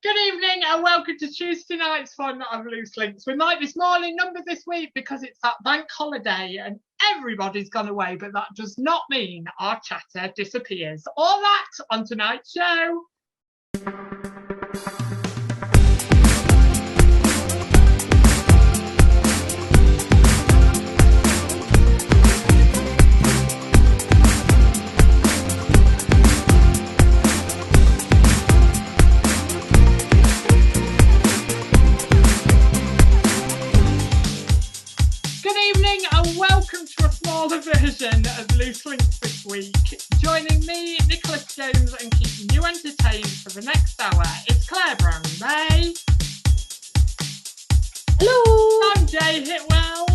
Good evening and welcome to Tuesday night's fun of Loose Links. We might be small in numbers this week because it's that bank holiday and everybody's gone away, but that does not mean our chatter disappears. All that on tonight's show. Version of Loose Links this week. Joining me, Nicholas Jones, and keeping you entertained for the next hour, it's Claire Brown-May. Hello. I'm Jay Hitwell.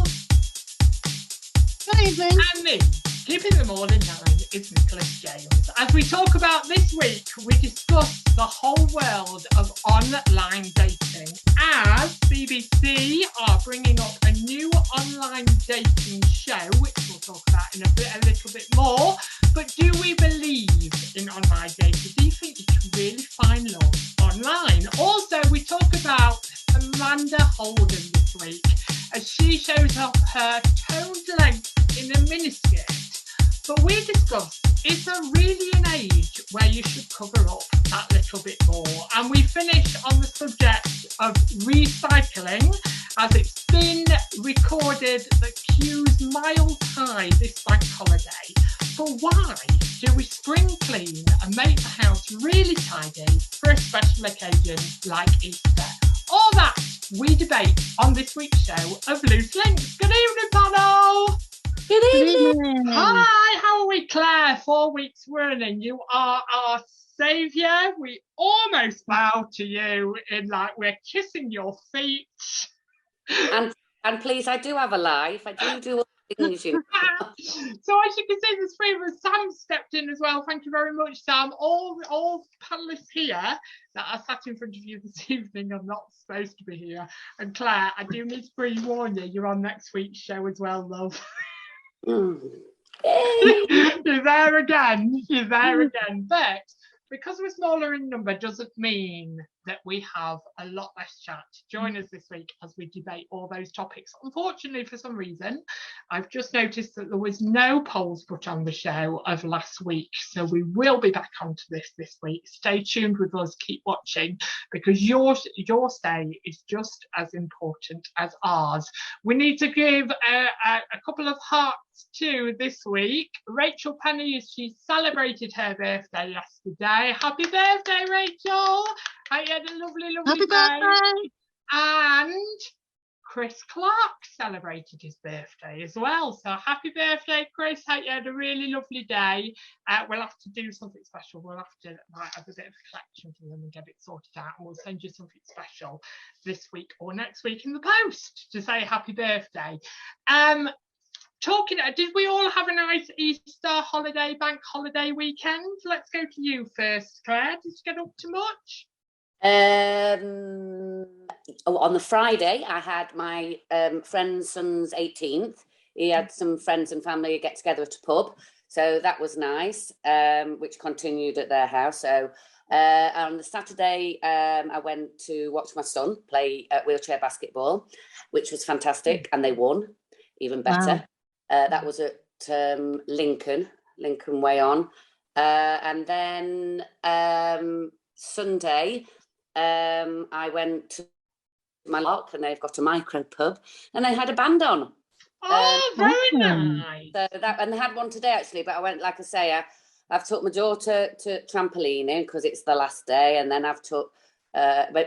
Good evening. And me, keeping them all in line, is Nicholas James. As we talk about this week, we discuss the whole world of online dating, as BBC are bringing up a new online dating show, which we'll talk about in a little bit more. But do we believe in online dating? Do you think you can really find love online? Also, we talk about Amanda Holden this week, as she shows off her toned length in a miniskirt. But we discussed, is there really an age where you should cover up that little bit more? And we finish on the subject of recycling, as it's been recorded that Kew's mild high this bank holiday. But why do we spring clean and make the house really tidy for a special occasion like Easter? All that we debate on this week's show of Loose Links. Good evening, panel! Good evening. Hi, how are we, Claire? 4 weeks running. You are our saviour. We almost bow to you in like we're kissing your feet. And please, I do have a life. I do all the things you know. So as you can see, the three of us, Sam stepped in as well. Thank you very much, Sam. All panellists here that are sat in front of you this evening are not supposed to be here. And Claire, I do need to pre-warn you, you're on next week's show as well, love. You're there again. But because we're smaller in number doesn't mean that we have a lot less chat. Join us this week as we debate all those topics. Unfortunately, for some reason, I've just noticed that there was no polls put on the show of last week. So we will be back onto this week. Stay tuned with us. Keep watching, because your stay is just as important as ours. We need to give a couple of hearts to this week. Rachel Penny, she celebrated her birthday yesterday. Happy birthday, Rachel! I had a lovely Happy day. birthday. And Chris Clark celebrated his birthday as well. So happy birthday, Chris. Hope you had a really lovely day. We'll have to do something special. We'll have to have a bit of a collection for them and get it sorted out. And we'll send you something special this week or next week in the post to say happy birthday. Did we all have a nice Easter holiday, bank holiday weekend? Let's go to you first, Claire. Did you get up to much? On the Friday, I had my friend's son's 18th. He had some friends and family get together at a pub, so that was nice, which continued at their house. So on the Saturday, I went to watch my son play wheelchair basketball, which was fantastic, and they won, even better. Wow. That was at Lincoln Way on. And then Sunday, I went to my lock, and they've got a micro pub, and they had a band on. Oh, very nice. And they had one today actually, but I went, like I say, I've took my daughter to trampolining because it's the last day, and then I've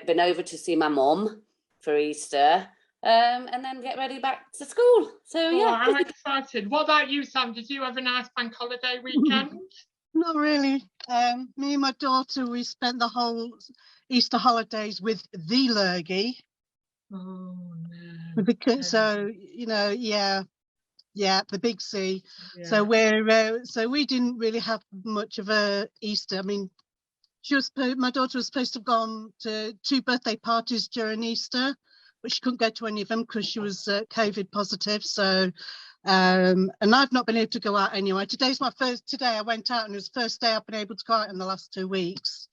been over to see my mum for Easter, and then get ready back to school. So yeah, I'm excited. What about you, Sam? Did you have a nice bank holiday weekend? Not really. Me and my daughter, we spent the whole Easter holidays with the lurgy. Oh no! Because the big C. Yeah. So we didn't really have much of a Easter. I mean, my daughter was supposed to have gone to 2 birthday parties during Easter, but she couldn't go to any of them because she was COVID positive. So And I've not been able to go out anyway. Today I went out and it was the first day I've been able to go out in the last 2 weeks.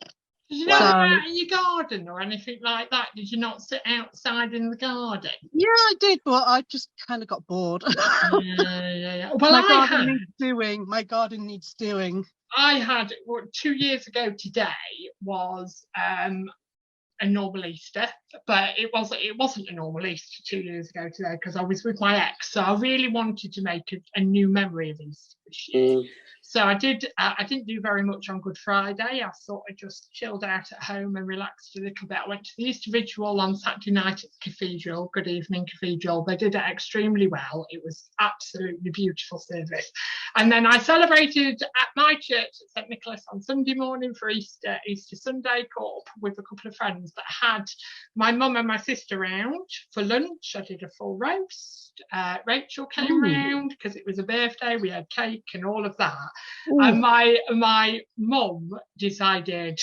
Did you never go out in your garden or anything like that? Did you not sit outside in the garden? Yeah, I did, but I just kind of got bored. Yeah. Well, My garden needs doing. My garden needs doing. I had 2 years ago today was a normal Easter, but it wasn't a normal Easter 2 years ago today because I was with my ex, so I really wanted to make a new memory of Easter this year. So I didn't do very much on Good Friday. I sort of just chilled out at home and relaxed a little bit. I went to the Easter Vigil on Saturday night at the Cathedral. Good evening, Cathedral. They did it extremely well. It was absolutely beautiful service. And then I celebrated at my church at St Nicholas on Sunday morning for Easter Sunday, caught up with a couple of friends that had my mum and my sister round for lunch. I did a full roast. Rachel came round because it was a birthday. We had cake and all of that. And my mum decided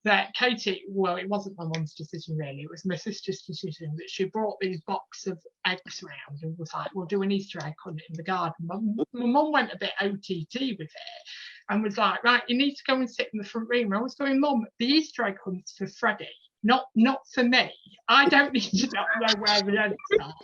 that Katie, well, it wasn't my mum's decision really, it was my sister's decision, that she brought these box of eggs round and was like, we'll do an Easter egg hunt in the garden. My mum went a bit OTT with it and was like, right, you need to go and sit in the front room. I was going, Mum, the Easter egg hunt's for Freddie, not for me. I don't need to know where the eggs are.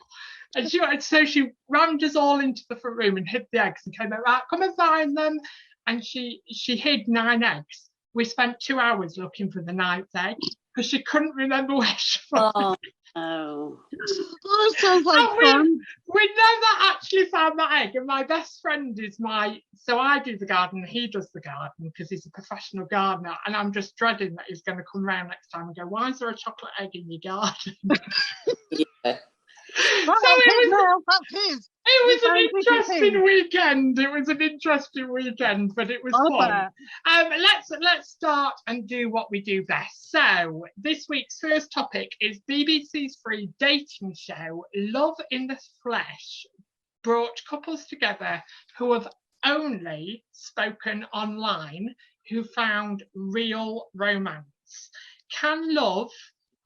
And so she rammed us all into the front room and hid the eggs and came out, right, come and find them. And she hid 9 eggs. We spent 2 hours looking for the 9th egg because she couldn't remember where she was. Oh, that sounds like fun. We never actually found that egg. And my best friend is so I do the garden, he does the garden because he's a professional gardener. And I'm just dreading that he's going to come round next time and go, why is there a chocolate egg in your garden? Yeah. So it was an interesting weekend. It was an interesting weekend, but it was fun. Let's start and do what we do best. So this week's first topic is BBC's free dating show, Love in the Flesh, brought couples together who have only spoken online, who found real romance. Can love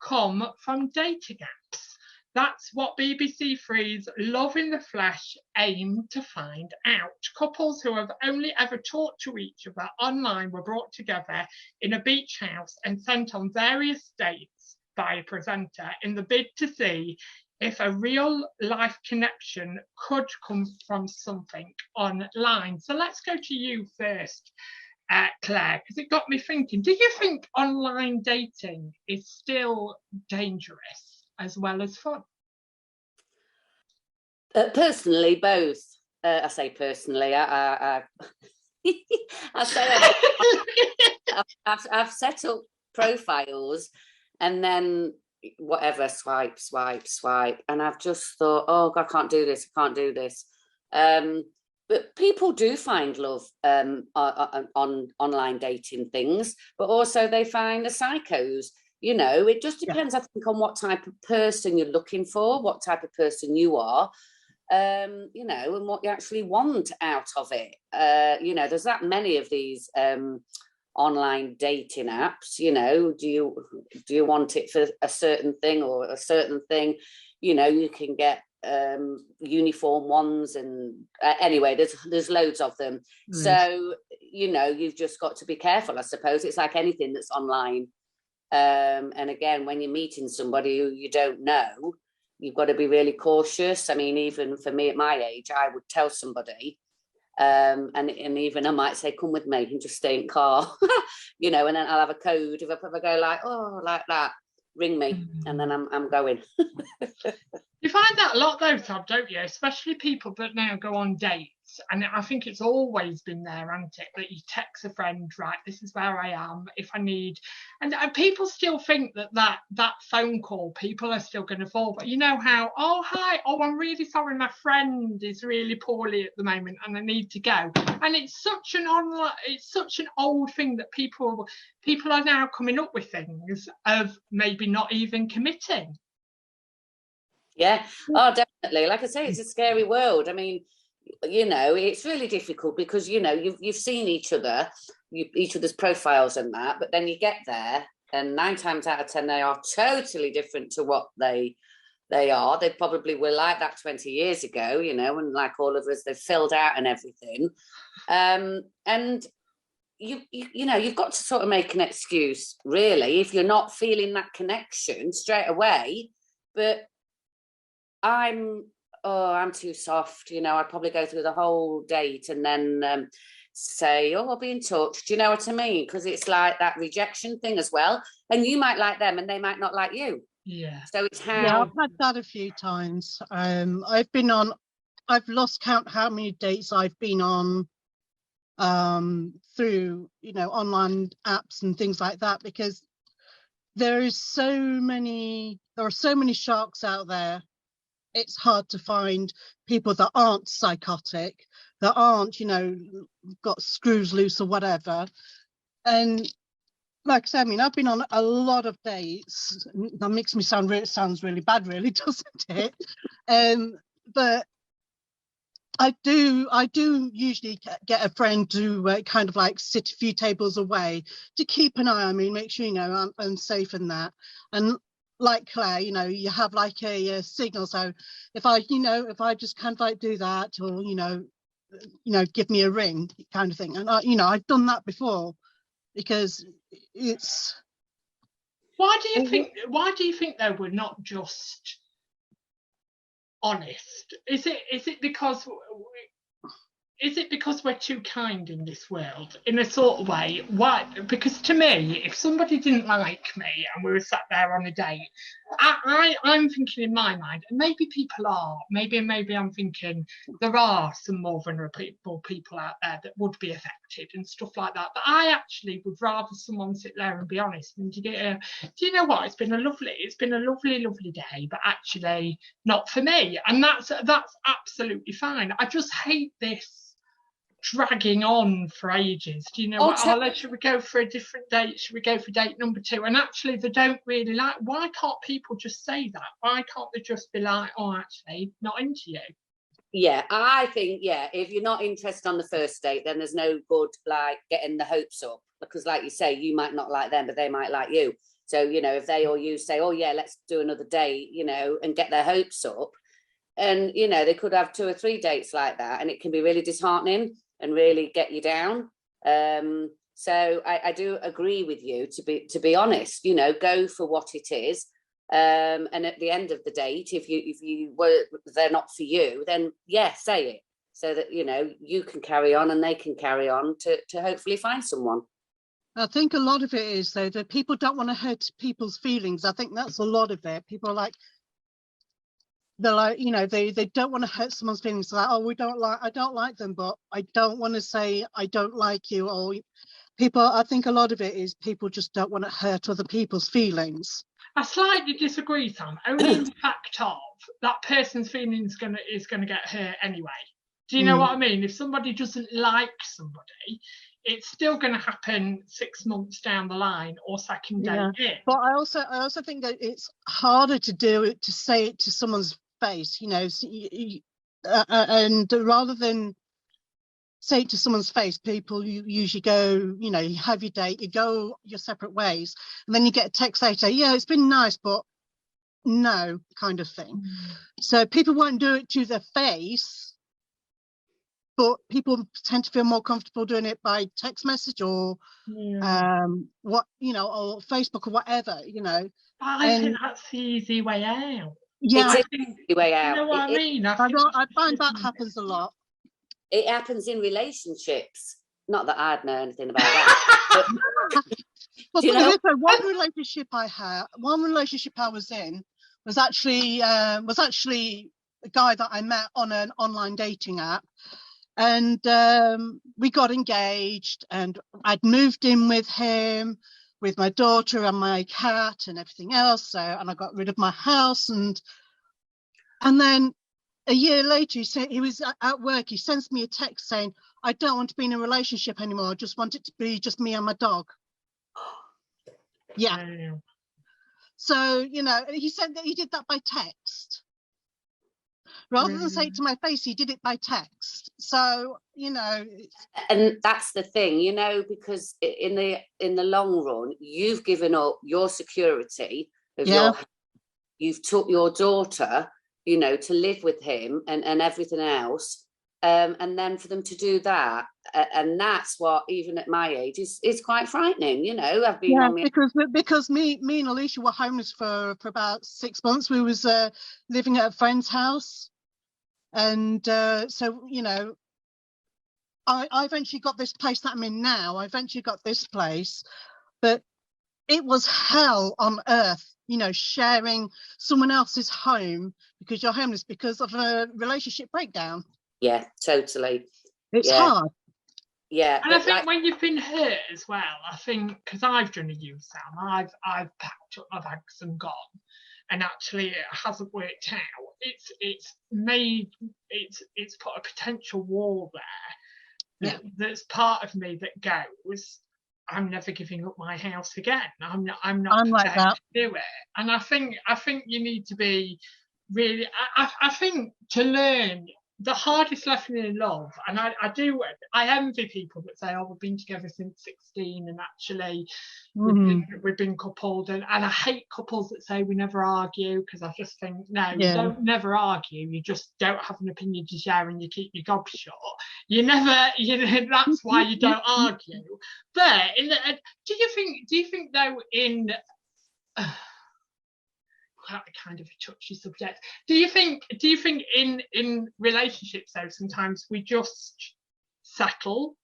come from dating apps? That's what BBC Three's Love in the Flesh aim to find out. Couples who have only ever talked to each other online were brought together in a beach house and sent on various dates by a presenter in the bid to see if a real life connection could come from something online. So let's go to you first, Claire, because it got me thinking. Do you think online dating is still dangerous as well as fun? Personally, both. I say personally. I say I've set up profiles, and then whatever, swipe, and I've just thought, oh God, I can't do this. But people do find love on online dating things, but also they find the psychos. You know, it just depends, I think, on what type of person you're looking for, what type of person you are, you know, and what you actually want out of it. You know, there's that many of these online dating apps. You know, do you want it for a certain thing or a certain thing? You know, you can get uniform ones, and anyway, there's loads of them. So, you know, you've just got to be careful, I suppose. It's like anything that's online. And again, when you're meeting somebody who you don't know, you've got to be really cautious. I mean, even for me at my age, I would tell somebody, and even I might say, come with me and just stay in car, you know, and then I'll have a code. If I ever go like, oh, like that, ring me, and then I'm going. You find that a lot though, Tom, don't you? Especially people that now go on dates. And I think it's always been there, hasn't it? That you text a friend, right, this is where I am, if I need. And people still think that phone call, people are still going to fall. But you know how, oh, hi, oh, I'm really sorry, my friend is really poorly at the moment and I need to go. And it's such an old thing that people are now coming up with things of maybe not even committing. Yeah, oh, definitely. Like I say, it's a scary world. I mean, you know, it's really difficult because, you know, you've seen each other's profiles and that, but then you get there and 9 times out of 10 they are totally different to what they are. They probably were like that 20 years ago, you know, and like all of us, they've filled out and everything. And you know, you've got to sort of make an excuse, really, if you're not feeling that connection straight away. But I'm too soft, you know. I'd probably go through the whole date and then say, oh, I'll be in touch. Do you know what I mean? Because it's like that rejection thing as well. And you might like them and they might not like you. Yeah. So it's how... Yeah, I've had that a few times. I've lost count how many dates I've been on through, you know, online apps and things like that, because there are so many sharks out there. It's hard to find people that aren't psychotic, that aren't, you know, got screws loose or whatever. And like I said, I mean, I've been on a lot of dates. That makes me sounds really bad, really, doesn't it? But I do usually get a friend to kind of like sit a few tables away to keep an eye on me, make sure, you know, I'm safe in that. And like Claire, you know, you have like a signal. So if I just kind of like do that, or, you know, give me a ring kind of thing. And I've done that before, because it's... Why do you think though we're not just honest? Is it because we're too kind in this world, in a sort of way? Why? Because to me, if somebody didn't like me and we were sat there on a date, I'm thinking in my mind, and maybe people are, maybe I'm thinking there are some more vulnerable people out there that would be affected and stuff like that. But I actually would rather someone sit there and be honest and do you know what? It's been a lovely, lovely day, but actually not for me, and that's absolutely fine. I just hate this dragging on for ages. Do you know what? Should we go for a different date? Should we go for date number 2? And actually they don't really like... Why can't people just say that? Why can't they just be like, oh, actually not into you? Yeah, I think, yeah, if you're not interested on the first date, then there's no good like getting the hopes up, because like you say, you might not like them but they might like you. So, you know, if they or you say, oh yeah, let's do another date, you know, and get their hopes up, and, you know, they could have 2 or 3 dates like that, and it can be really disheartening and really get you down. So I do agree with you, to be honest, you know, go for what it is. And at the end of the date, if they're not for you, then yeah, say it, so that, you know, you can carry on and they can carry on to hopefully find someone. I think a lot of it is, though, that people don't want to hurt people's feelings. I think that's a lot of it. People are like, they're like, you know, they don't want to hurt someone's feelings. Like, oh, I don't like them, but I don't want to say I don't like you. Or people, I think a lot of it is people just don't want to hurt other people's feelings. I slightly disagree, Sam. Only in the fact of that person's feelings is gonna get hurt anyway. Do you know what I mean? If somebody doesn't like somebody, it's still going to happen 6 months down the line or second date in. But I also think that it's harder to say it to someone's face, you know, and rather than say it to someone's face, people usually go, you know, you have your date, you go your separate ways, and then you get a text later, yeah, it's been nice, but no, kind of thing. So people won't do it to their face, but people tend to feel more comfortable doing it by text message or what, you know, or Facebook or whatever, you know. I think that's the easy way out. Yeah, it's the easy way out. You know what I mean? I find that happens a lot. It happens in relationships. Not that I'd know anything about that. But you know? One relationship I was in was actually a guy that I met on an online dating app. And we got engaged, and I'd moved in with him, with my daughter and my cat and everything else. So, and I got rid of my house, and then a year later, he was at work. He sends me a text saying, "I don't want to be in a relationship anymore. I just want it to be just me and my dog." Yeah. So, you know, he said that he did that by text. Rather than say it to my face, he did it by text. So, you know. And that's the thing, you know, because in the long run, you've given up your security of you've took your daughter, you know, to live with him and everything else. And then for them to do that, and that's what, even at my age, is quite frightening. You know, I've been on the... because me and Alicia were homeless for about 6 months. We was living at a friend's house, and so, you know, I eventually got this place that I'm in now. I eventually got this place, but it was hell on earth, you know, sharing someone else's home because you're homeless because of a relationship breakdown. Yeah, totally. It's hard. Yeah. And I think when you've been hurt as well, I think, because I've done a youth, Sam, I've packed up my bags and gone, and actually it hasn't worked out. It's put a potential wall there that's part of me that goes, I'm never giving up my house again. I'm not like that. to do it. And I think you need to be really, I think to learn the hardest lesson in love, and I envy people that say, oh, we've been together since 16 and actually we've been coupled, and I hate couples that say we never argue, because I just think, no, you don't never argue, you just don't have an opinion to share and you keep your gob shut. You never, you know, that's why you don't argue. But do you think though, in kind of a touchy subject, do you think in relationships though, sometimes we just settle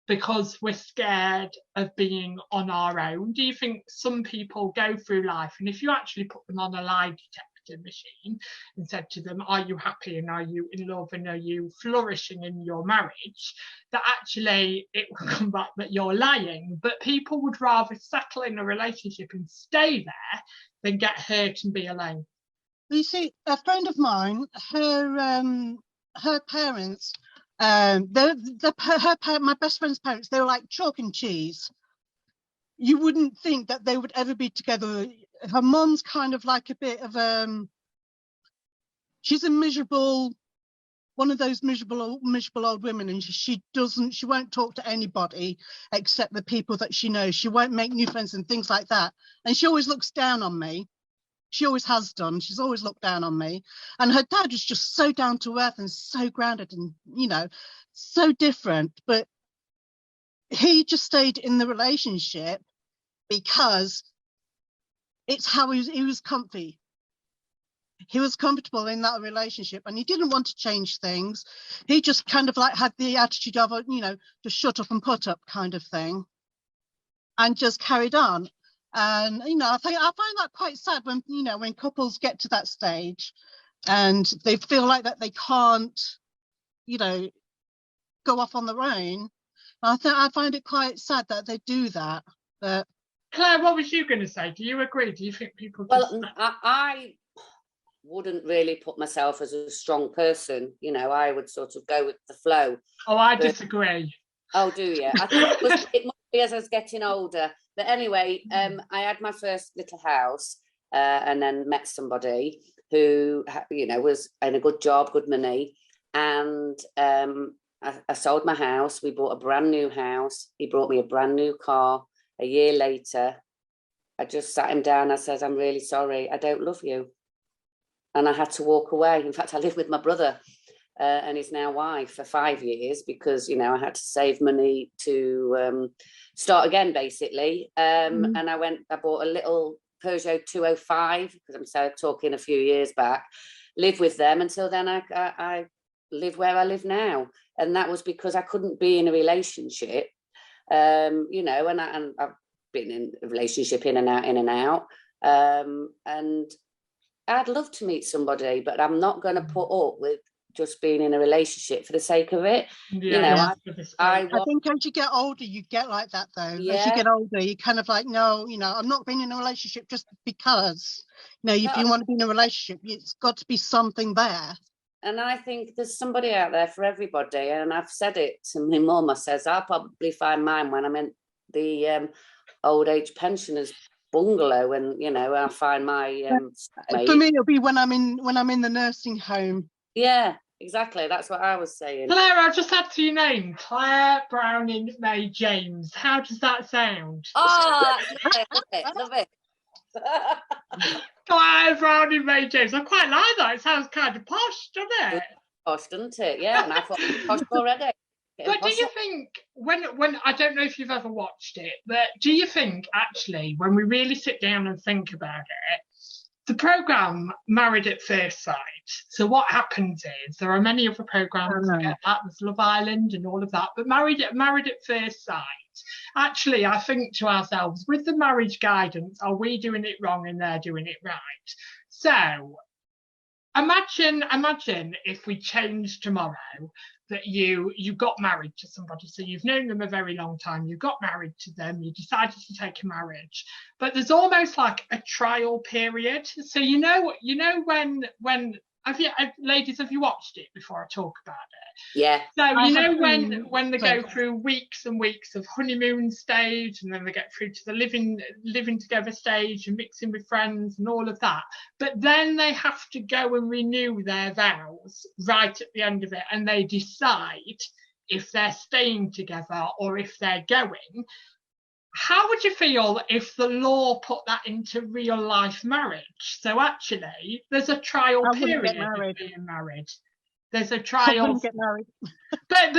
because we're scared of being on our own? Do you think some people go through life, and if you actually put them on a lie detector machine and said to them, are you happy and are you in love and are you flourishing in your marriage, that actually it will come back that you're lying? But people would rather settle in a relationship and stay there than get hurt and be alone. You see, a friend of mine, her parents, my best friend's parents, they were like chalk and cheese. You wouldn't think that they would ever be together. Her mom's kind of like a bit of she's a miserable, one of those miserable old women, and she won't talk to anybody except the people that she knows. She won't make new friends and things like that. And she always looks down on me. She always has done. She's always looked down on me. And her dad was just so down to earth and so grounded and, you know, so different. But he just stayed in the relationship because it's how he was comfy. He was comfortable in that relationship and he didn't want to change things. He just kind of like had the attitude of, you know, just shut up and put up kind of thing, and just carried on. And, you know, I find that quite sad when, you know, when couples get to that stage and they feel like that they can't, you know, go off on their own. I find it quite sad that they do that. But Claire, what was you going to say? Do you agree? Do you think people... Well, I wouldn't really put myself as a strong person. You know, I would sort of go with the flow. Oh, I disagree. Oh, do you? I think it must be as I was getting older. But anyway, I had my first little house and then met somebody who, you know, was in a good job, good money. And I sold my house. We bought a brand new house. He brought me a brand new car. A year later, I just sat him down. I said, I'm really sorry. I don't love you. And I had to walk away. In fact, I live with my brother and his now wife for 5 years because, you know, I had to save money to start again, basically. And I bought a little Peugeot 205 because I'm talking a few years back, live with them until then I live where I live now. And that was because I couldn't be in a relationship, you know, and I've been in a relationship in and out. And I'd love to meet somebody, but I'm not going to put up with just being in a relationship for the sake of it. Yeah, you know, I think as you get older, you get like that though. Yeah. As you get older, you kind of like, no, you know, I'm not being in a relationship just because. You know, if you want to be in a relationship, it's got to be something there. And I think there's somebody out there for everybody. And I've said it to my mum. I says, I'll probably find mine when I'm in the old age pensioners bungalow, and you know, I'll find my for me it'll be when I'm in the nursing home. Yeah, exactly, that's what I was saying. Claire, I just had to your name, Claire Browning May James. How does that sound? Oh, love it. Claire Browning May James. I quite like that. It sounds kind of posh, doesn't it? posh, doesn't it? Yeah, and I thought it was posh already. But do you think when I don't know if you've ever watched it, but do you think actually when we really sit down and think about it, the programme Married at First Sight, so what happens is there are many other programmes that get that, there's Love Island and all of that, but Married at First Sight, actually I think to ourselves, with the marriage guidance, are we doing it wrong and they're doing it right? So imagine if we changed tomorrow that you got married to somebody, so you've known them a very long time, you got married to them, you decided to take a marriage, but there's almost like a trial period. So you know when ladies, have you watched it before I talk about it? Yeah. So you know when they go through weeks and weeks of honeymoon stage, and then they get through to the living together stage and mixing with friends and all of that, but then they have to go and renew their vows right at the end of it, and they decide if they're staying together or if they're going. How would you feel if the law put that into real life marriage? So actually, there's a trial period of being married. There's a trial. I wouldn't get married. but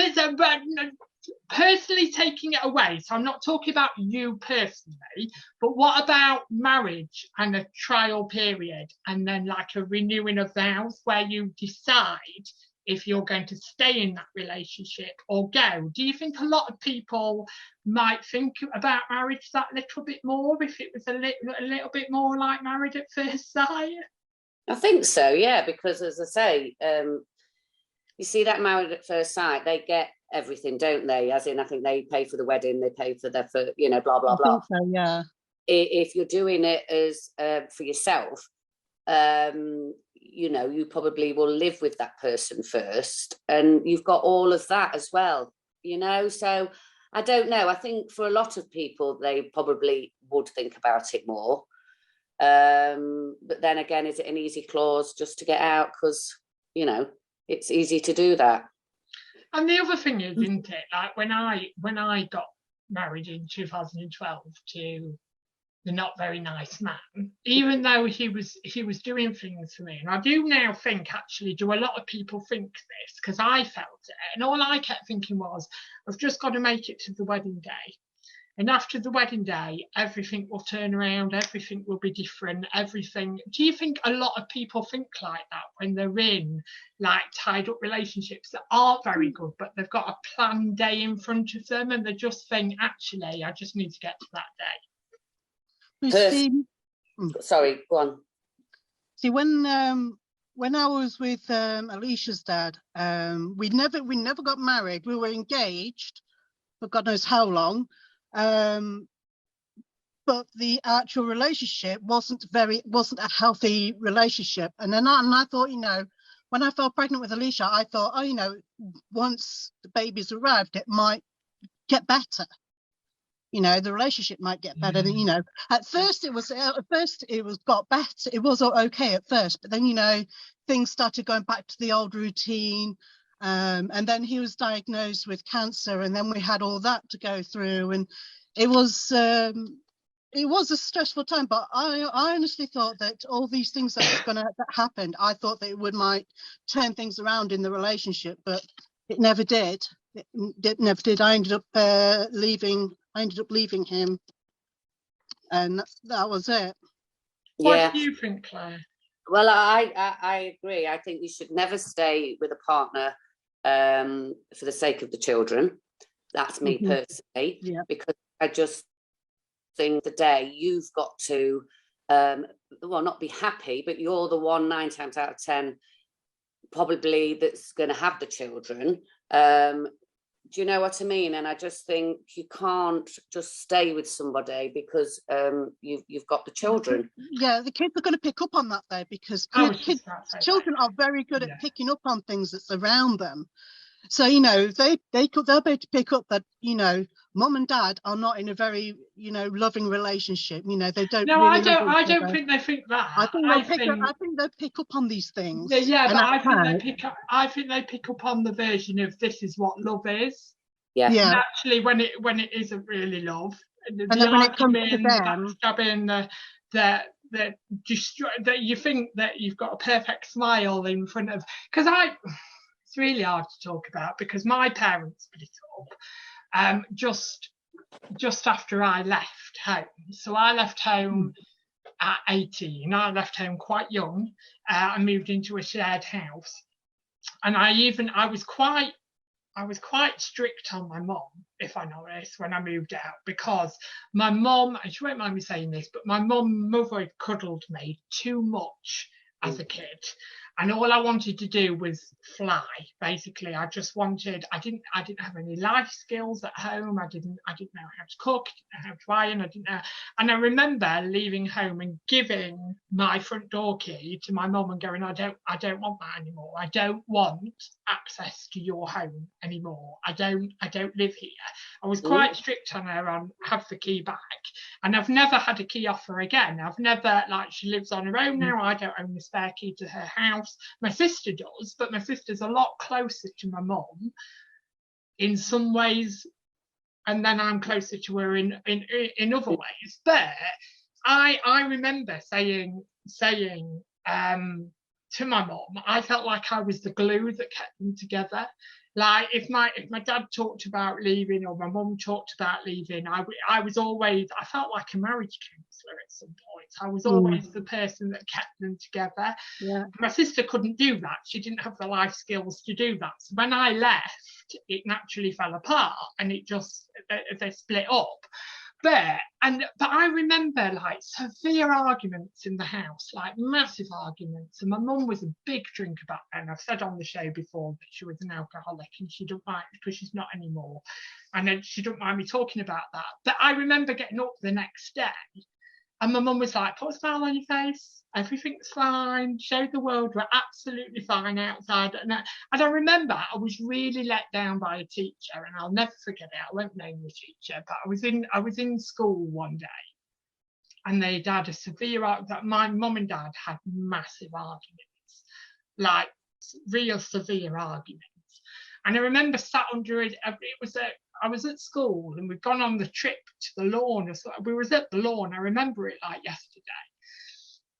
personally taking it away. So I'm not talking about you personally, but what about marriage and a trial period, and then like a renewing of vows where you decide if you're going to stay in that relationship or go? Do you think a lot of people might think about marriage that little bit more if it was a little bit more like Married at First Sight? I think so, yeah, because as I say, you see that Married at First Sight, they get everything, don't they? As in, I think they pay for the wedding, they pay for their, blah, blah, blah. I think so, yeah. If you're doing it as for yourself, you probably will live with that person first, and you've got all of that as well, so I don't know. I think for a lot of people they probably would think about it more, but then again, is it an easy clause just to get out? Because it's easy to do that. And the other thing is, isn't it, like when I got married in 2012 to the not very nice man, even though he was doing things for me, and I do now think, actually, do a lot of people think this? Because I felt it, and all I kept thinking was, I've just got to make it to the wedding day, and after the wedding day everything will turn around, everything will be different, everything. Do you think a lot of people think like that when they're in like tied up relationships that aren't very good, but they've got a planned day in front of them, and they just think, actually, I just need to get to that day? Sorry, go on. See, when I was with Alicia's dad, we never got married. We were engaged for God knows how long, but the actual relationship wasn't a healthy relationship. And then I thought, when I fell pregnant with Alicia, I thought, once the baby's arrived, it might get better. The relationship might get better. At first it was got better. It was okay at first, but then, things started going back to the old routine. And then he was diagnosed with cancer, and then we had all that to go through. And it was a stressful time, but I honestly thought that all these things that happened, I thought that it might turn things around in the relationship, but it never did. It never did. I ended up leaving him, and that was it. What do you think, Claire? Well, I agree. I think you should never stay with a partner for the sake of the children. That's me personally, because I just think the day you've got to, not be happy, but you're the one 9 times out of 10 probably that's going to have the children. Do you know what I mean? And I just think you can't just stay with somebody because you've got the children. Yeah, the kids are going to pick up on that though, because children are very good at picking up on things that's around them. So they'll be able to pick up that mum and dad are not in a very loving relationship. They don't. No, I don't think they think that. I think they'll pick up on these things. Yeah, but I think they pick up on the version of this is what love is. Yeah. And actually, when it isn't really love, and then when it comes to them, backstabbing, that you think that you've got a perfect smile in front of, because it's really hard to talk about because my parents split up just after I left home. So I left home at 18. I left home quite young. I moved into a shared house, and I was quite strict on my mum, if I'm honest, when I moved out, because my mum, and she won't mind me saying this, but my mother cuddled me too much as a kid. And all I wanted to do was fly. Basically, I didn't have any life skills at home. I didn't know how to cook, I didn't know how to iron, I didn't know. And I remember leaving home and giving my front door key to my mum and going, I don't want that anymore. I don't want access to your home anymore. I don't live here. I was quite strict on her on have the key back. And I've never had a key off her again. I've never, she lives on her own now. I don't own the spare key to her house. My sister does, but my sister's a lot closer to my mum in some ways, and then I'm closer to her in other ways. But I remember saying to my mum, I felt like I was the glue that kept them together. Like if my dad talked about leaving or my mum talked about leaving, I felt like a marriage counsellor at some point. I was always the person that kept them together. Yeah. My sister couldn't do that. She didn't have the life skills to do that. So when I left, it naturally fell apart and they split up. But I remember severe arguments in the house, massive arguments. And my mum was a big drinker back then. I've said on the show before that she was an alcoholic and she don't mind because she's not anymore. And then she don't mind me talking about that. But I remember getting up the next day and my mum was like, put a smile on your face. Everything's fine. Show the world we're absolutely fine outside. And I remember I was really let down by a teacher, and I'll never forget it. I won't name the teacher, but I was in school one day, and they'd had a severe that my mum and dad had massive arguments, real severe arguments. And I remember sat under it. I was at school, and we'd gone on the trip to the lawn. We was at the lawn. I remember it like yesterday.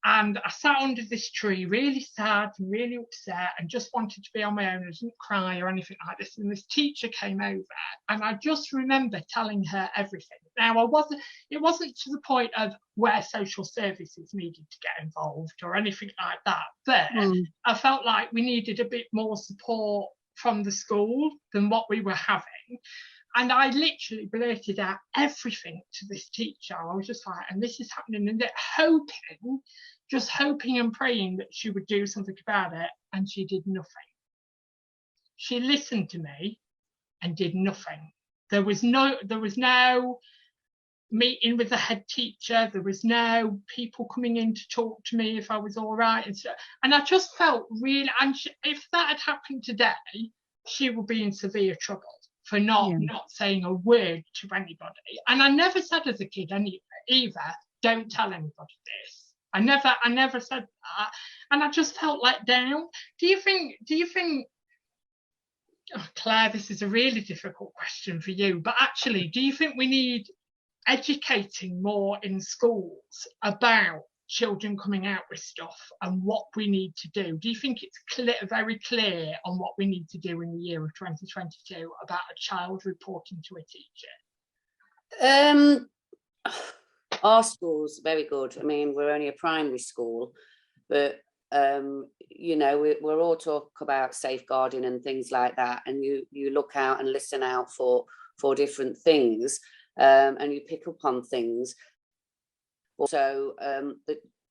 And I sat under this tree, really sad and really upset, and just wanted to be on my own. I didn't cry or anything like this. And this teacher came over, and I just remember telling her everything. Now, it wasn't to the point of where social services needed to get involved or anything like that. But I felt like we needed a bit more support from the school than what we were having. And I literally blurted out everything to this teacher. I was just like, and this is happening, and just hoping and praying that she would do something about it. And she did nothing. She listened to me and did nothing. There was no meeting with the head teacher. There was no people coming in to talk to me if I was all right. And I just felt really, and if that had happened today, she would be in severe trouble for not saying a word to anybody. And I never said as a kid either, don't tell anybody this. I never said that. And I just felt let down. Do you think, oh, Claire, this is a really difficult question for you, but actually, do you think we need educating more in schools about children coming out with stuff and what we need to do? Do you think it's very clear on what we need to do in the year of 2022 about a child reporting to a teacher? Our school's very good. I mean, we're only a primary school, but we're all talk about safeguarding and things like that, and you look out and listen out for different things, and you pick up on things. So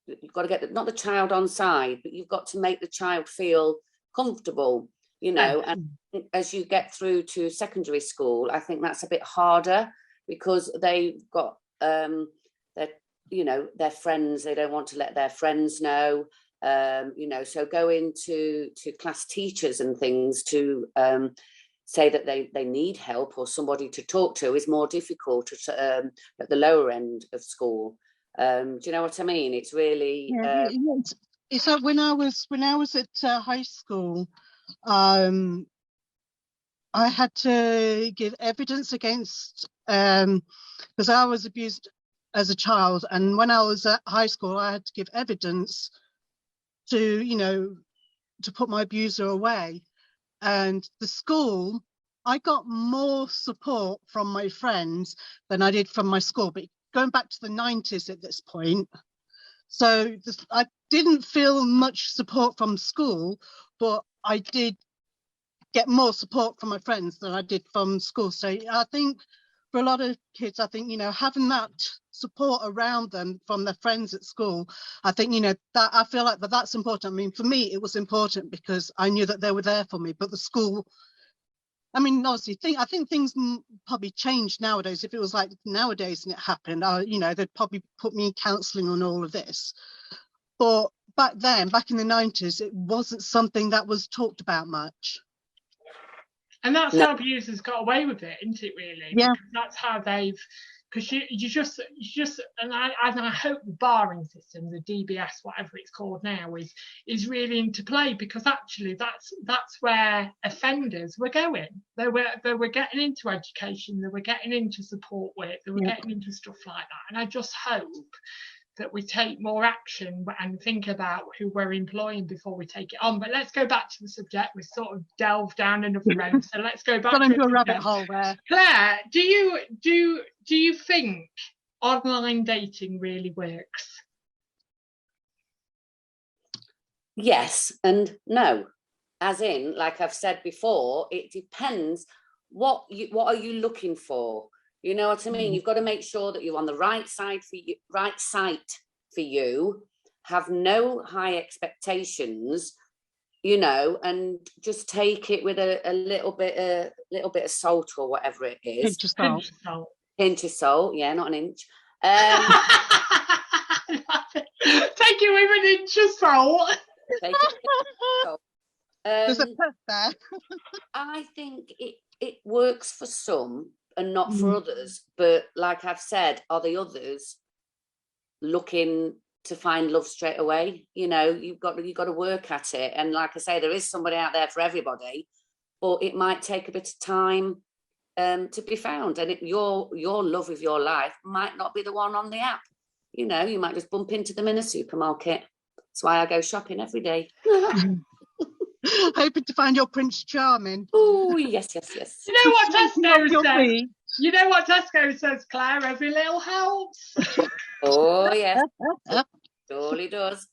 you've got to get not the child on side, but you've got to make the child feel comfortable, and as you get through to secondary school, I think that's a bit harder because they've got their friends. They don't want to let their friends know, so going to class teachers and things to say that they need help or somebody to talk to is more difficult at the lower end of school. Do you know what I mean? It's really it's like when I was at high school, I had to give evidence against because I was abused as a child, and when I was at high school, I had to give evidence to put my abuser away. And the school, I got more support from my friends than I did from my school. But going back to the 90s at this point, so I didn't feel much support from school, but I did get more support from my friends than I did from school. So I think for a lot of kids, I think, having that support around them from their friends at school, I think, that I feel like that's important. I mean, for me, it was important because I knew that they were there for me, but the school, I mean, obviously, I think things probably changed nowadays. If it was like nowadays and it happened, they'd probably put me in counselling on all of this. But back then, back in the 90s, it wasn't something that was talked about much. And that's how abusers got away with it, isn't it, really? Yeah. Because that's how they've, because you just, and I hope the barring system, the DBS, whatever it's called now, is really into play, because actually that's where offenders were going. They were getting into education, they were getting into support work, they were getting into stuff like that. And I just hope that we take more action and think about who we're employing before we take it on. But let's go back to the subject. We've sort of delved down another road, so let's go back into a rabbit hole there. Claire, do you think online dating really works? Yes and no. As in, like I've said before, it depends what are you looking for. You know what I mean? You've got to make sure that you're on the right side for you, right site for you. Have no high expectations, and just take it with a little bit of salt or whatever it is. Pinch of salt. Pinch of salt, yeah, not an inch. Take it with an inch of salt. Take it with salt. There's a purse there. I think it works for some and not for others, but like I've said, are the others looking to find love straight away? You've got to work at it, and like I say, there is somebody out there for everybody, but it might take a bit of time to be found, and your love of your life might not be the one on the app. You might just bump into them in a supermarket. That's why I go shopping every day. Hoping to find your Prince Charming. Oh, yes. You know what Tesco says? You know what Tesco says, Claire? Every little helps. Oh, yes. Surely does.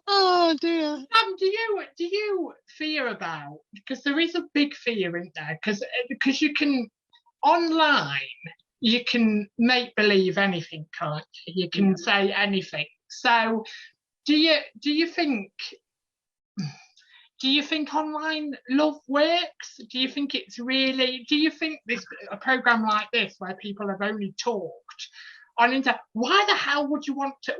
Oh, dear. Do you fear about, because there is a big fear in there, because you can, online, you can make believe anything, can't you? You can say anything. So do you think online love works? Do you think a program like this, where people have only talked on internet, why the hell would you want to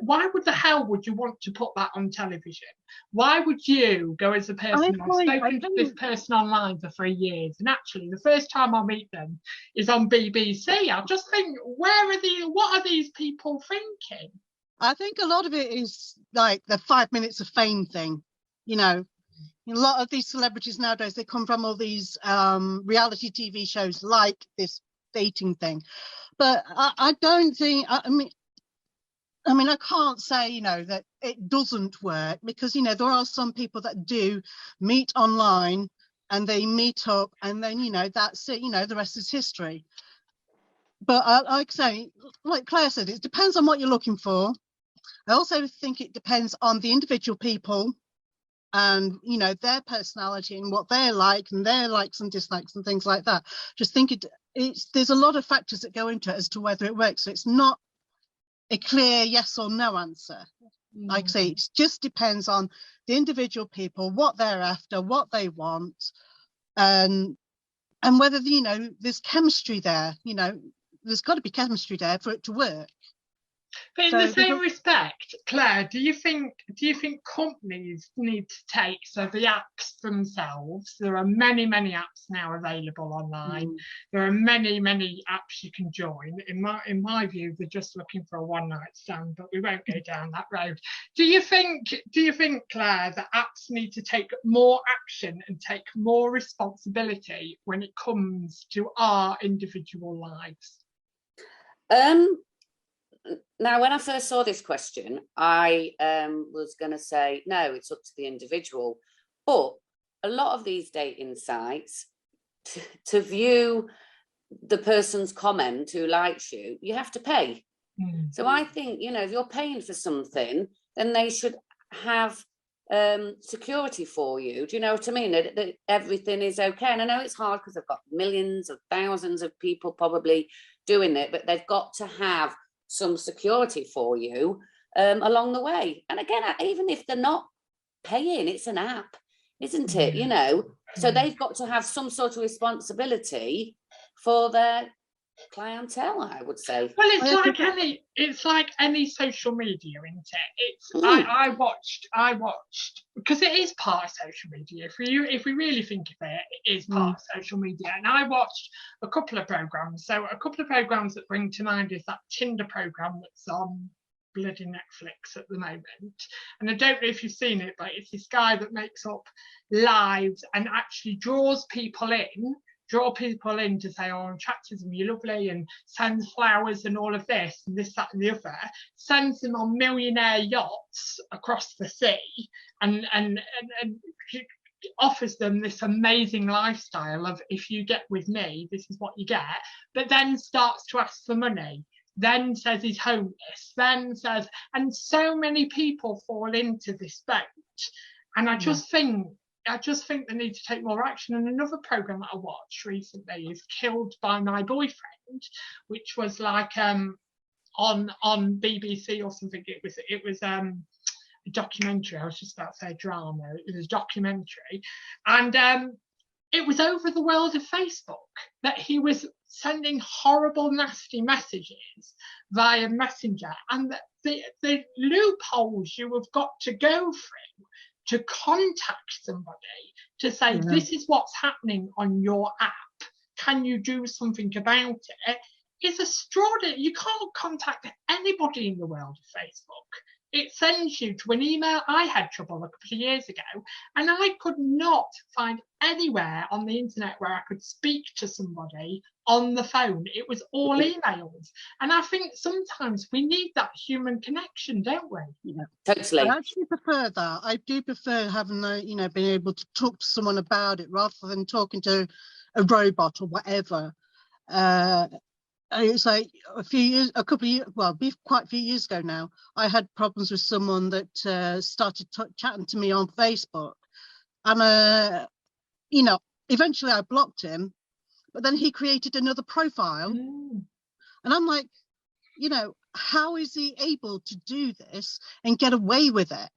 put that on television? Why would you go as a person? I've spoken to this person online for 3 years, and actually the first time I meet them is on BBC. I just think, what are these people thinking? I think a lot of it is like the 5 minutes of fame thing. A lot of these celebrities nowadays, they come from all these reality TV shows like this dating thing. But I don't think, I mean, I can't say, that it doesn't work, because, there are some people that do meet online and they meet up, and then, that's it, the rest is history. But like I say, like Claire said, it depends on what you're looking for. I also think it depends on the individual people, and their personality and what they're like, and their likes and dislikes and things like that. Just think there's a lot of factors that go into it as to whether it works. So it's not a clear yes or no answer. Like I say, it just depends on the individual people, what they're after, what they want, and whether there's chemistry there. There's got to be chemistry there for it to work. But in the same respect, Claire, do you think companies need to take, so the apps themselves, there are many apps now available online. There are many apps you can join. In my view, they're just looking for a one night stand, but we won't go down that road. Do you think, Claire, that apps need to take more action and take more responsibility when it comes to our individual lives? Now, when I first saw this question, I was going to say, no, it's up to the individual. But a lot of these dating sites, to view the person's comment who likes you, you have to pay. So I think, you know, if you're paying for something, then they should have security for you. Do you know what I mean? That everything is okay. And I know it's hard because they've got millions of thousands of people probably doing it, but they've got to have some security for you along the way. And again, even if they're not paying, it's an app, isn't it? You know, so they've got to have some sort of responsibility for their clientele, I would say. Well, it's like any social media, isn't it? It's I watched because it is part of social media. If we really think of it, it is part of social media. And I watched a couple of programs. So a couple of programs that bring to mind is that Tinder program that's on bloody Netflix at the moment. And I don't know if you've seen it, but it's this guy that makes up lives and actually draw people in to say, oh, I'm attracted to them, you're lovely, and sends flowers and all of this and this, that and the other, sends them on millionaire yachts across the sea and offers them this amazing lifestyle of, if you get with me, this is what you get, but then starts to ask for money, then says he's homeless, then says, and so many people fall into this boat. And I just think they need to take more action. And another program that I watched recently is Killed by My Boyfriend, which was like on BBC or something. It was a documentary. I was just about to say drama. It was a documentary, and it was over the world of Facebook that he was sending horrible, nasty messages via Messenger, and the loopholes you have got to go through to contact somebody to say, this is what's happening on your app, can you do something about it, is extraordinary. You can't contact anybody in the world of Facebook. It sends you to an email. I had trouble a couple of years ago, and I could not find anywhere on the internet where I could speak to somebody on the phone. It was all emails. And I think sometimes we need that human connection, don't we? Yeah, totally. I actually prefer that. I do prefer having, being able to talk to someone about it rather than talking to a robot or whatever. It's like quite a few years ago now, I had problems with someone that started chatting to me on Facebook, and eventually I blocked him, but then he created another profile, and I'm like, how is he able to do this and get away with it?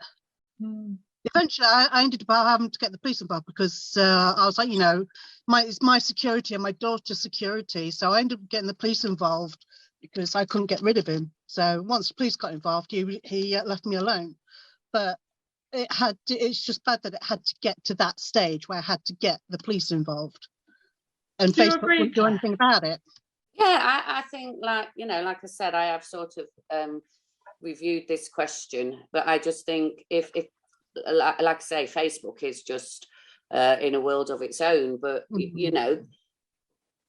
Eventually I ended up having to get the police involved because I was like, it's my security and my daughter's security. So I ended up getting the police involved because I couldn't get rid of him. So once the police got involved, he left me alone. But it's just bad that it had to get to that stage where I had to get the police involved. And Facebook wouldn't do anything about it. Yeah, I think, like I said, I have sort of reviewed this question, but I just think if like I say, Facebook is just in a world of its own, but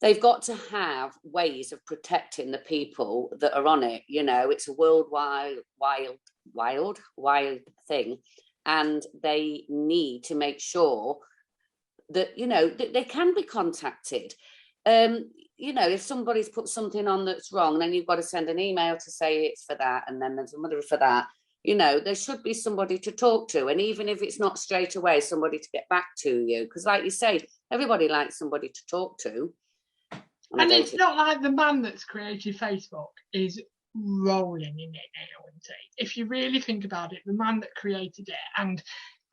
they've got to have ways of protecting the people that are on it. It's a worldwide wild thing, and they need to make sure that that they can be contacted. If somebody's put something on that's wrong, then you've got to send an email to say it's for that, and then there's another for that. There should be somebody to talk to, and even if it's not straight away, somebody to get back to you, because like you say, everybody likes somebody to talk to. And it's not like the man that's created Facebook is rolling in it now, isn't he? If you really think about it, the man that created it, and